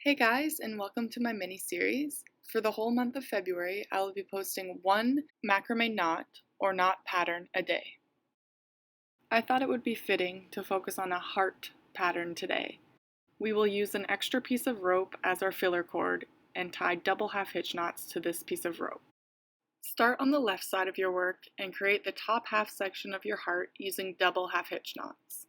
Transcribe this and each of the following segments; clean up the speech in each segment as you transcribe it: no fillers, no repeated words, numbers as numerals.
Hey guys, and welcome to my mini-series. For the whole month of February, I will be posting one macrame knot or knot pattern a day. I thought it would be fitting to focus on a heart pattern today. We will use an extra piece of rope as our filler cord and tie double half-hitch knots to this piece of rope. Start on the left side of your work and create the top half section of your heart using double half-hitch knots.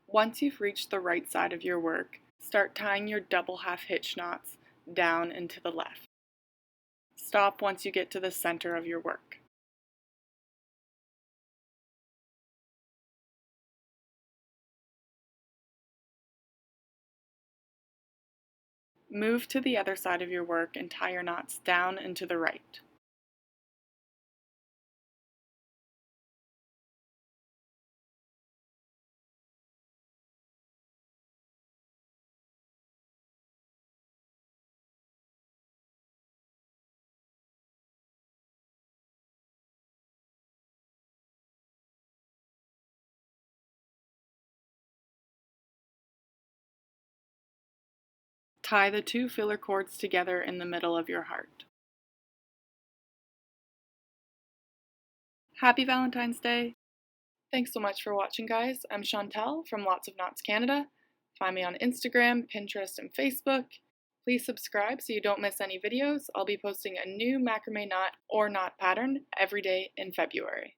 Once you've reached the right side of your work, start tying your double half-hitch knots down and to the left. Stop once you get to the center of your work. Move to the other side of your work and tie your knots down and to the right. Tie the two filler cords together in the middle of your heart. Happy Valentine's Day! Thanks so much for watching, guys. I'm Chantel from Lots of Knots Canada. Find me on Instagram, Pinterest, and Facebook. Please subscribe so you don't miss any videos. I'll be posting a new macrame knot or knot pattern every day in February.